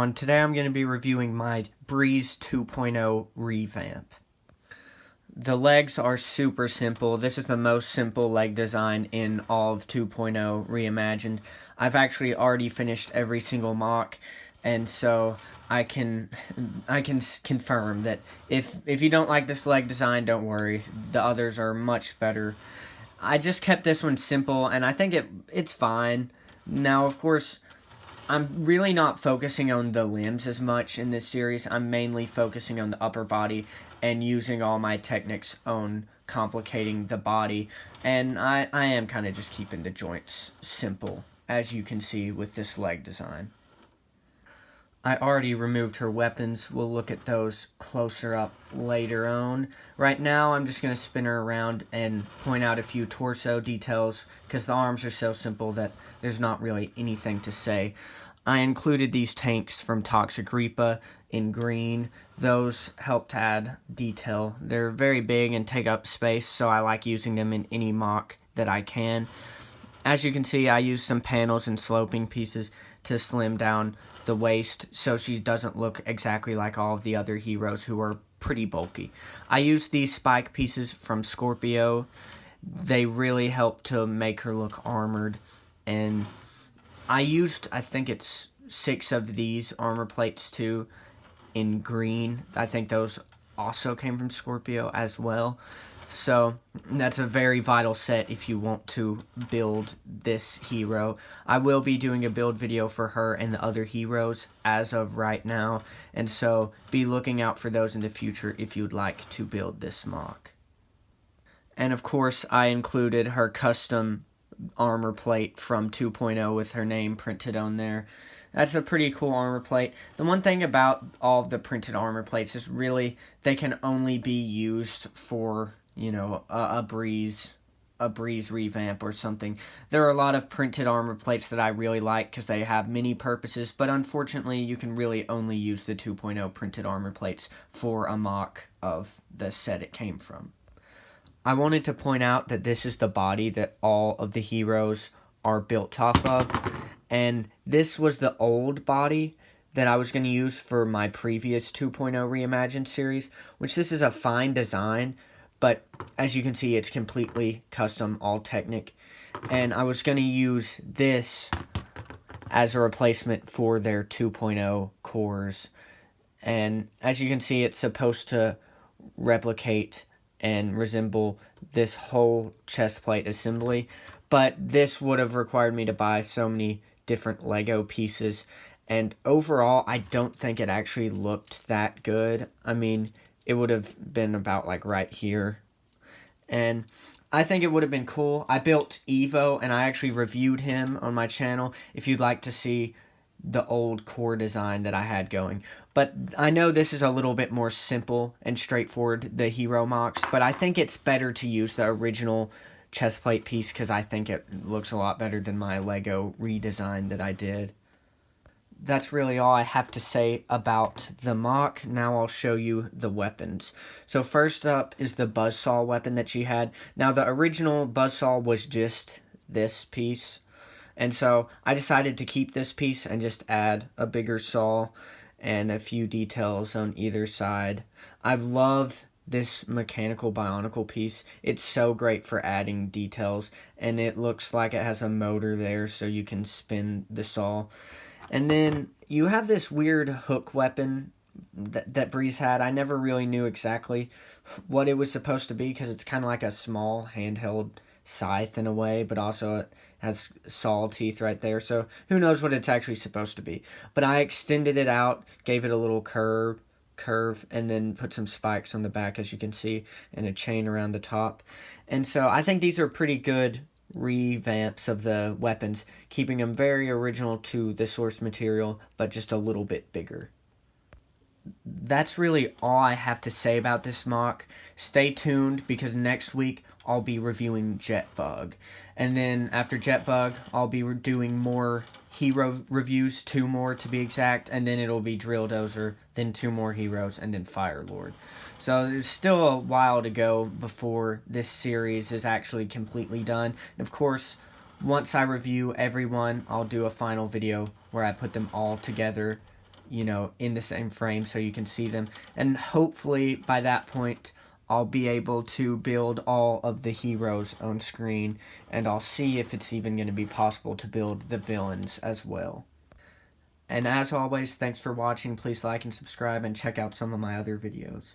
everyone. Today I'm going to be reviewing my Breez 2.0 revamp. The legs are super simple. This is the most simple leg design in all of 2.0 reimagined. I've actually already finished every single mock, and so I can confirm that if you don't like this leg design, don't worry. The others are much better. I just kept this one simple, and I think it's fine. Now, of course, I'm really not focusing on the limbs as much in this series. I'm mainly focusing on the upper body and using all my techniques on complicating the body. And I am kind of just keeping the joints simple, as you can see with this leg design. I already removed her weapons. We'll look at those closer up later on. Right now, I'm just going to spin her around and point out a few torso details because the arms are so simple that there's not really anything to say. I included these tanks from Toxic Reaper in green. Those help to add detail. They're very big and take up space, so I like using them in any mock that I can. As you can see, I used some panels and sloping pieces to slim down the waist so she doesn't look exactly like all of the other heroes who are pretty bulky. I used these spike pieces from Scorpio. They really help to make her look armored, and I used, I think it's 6 of these armor plates too in green. I think those also came from Scorpio as well. So that's a very vital set if you want to build this hero. I will be doing a build video for her and the other heroes as of right now, and so be looking out for those in the future if you'd like to build this mock. And of course, I included her custom armor plate from 2.0 with her name printed on there. That's a pretty cool armor plate. The one thing about all of the printed armor plates is really they can only be used for, you know, a Breez revamp or something. There are a lot of printed armor plates that I really like because they have many purposes, but unfortunately you can really only use the 2.0 printed armor plates for a mock of the set it came from. I wanted to point out that this is the body that all of the heroes are built off of, and this was the old body that I was going to use for my previous 2.0 reimagined series, which this is a fine design, but as you can see, it's completely custom, all Technic, and I was going to use this as a replacement for their 2.0 cores, and as you can see, it's supposed to replicate and resemble this whole chest plate assembly, but this would have required me to buy so many different Lego pieces, and overall I don't think it actually looked that good. I mean, it would have been about like right here, and I think it would have been cool. I built Evo and I actually reviewed him on my channel if you'd like to see the old core design that I had going. But I know this is a little bit more simple and straightforward, the hero mocks, but I think it's better to use the original chestplate piece because I think it looks a lot better than my Lego redesign that I did. That's really all I have to say about the mock. Now I'll show you the weapons. So first up is the buzzsaw weapon that she had. Now the original buzzsaw was just this piece, and so I decided to keep this piece and just add a bigger saw and a few details on either side. I love this mechanical bionicle piece. It's so great for adding details, and it looks like it has a motor there so you can spin the saw. And then you have this weird hook weapon that Breez had. I never really knew exactly what it was supposed to be because it's kind of like a small handheld scythe in a way, but also it has saw teeth right there, so who knows what it's actually supposed to be. But I extended it out, gave it a little curve, and then put some spikes on the back, as you can see, and a chain around the top. And so I think these are pretty good revamps of the weapons, keeping them very original to the source material, but just a little bit bigger. That's really all I have to say about this mock. Stay tuned because next week I'll be reviewing Jetbug. And then after Jetbug, I'll be doing more hero reviews, 2 more to be exact, and then it'll be Drill Dozer, then 2 more heroes, and then Fire Lord. So there's still a while to go before this series is actually completely done. And of course, once I review everyone, I'll do a final video where I put them all together you know, in the same frame so you can see them. And hopefully by that point, I'll be able to build all of the heroes on screen, and I'll see if it's even going to be possible to build the villains as well. And as always, thanks for watching. Please like and subscribe and check out some of my other videos.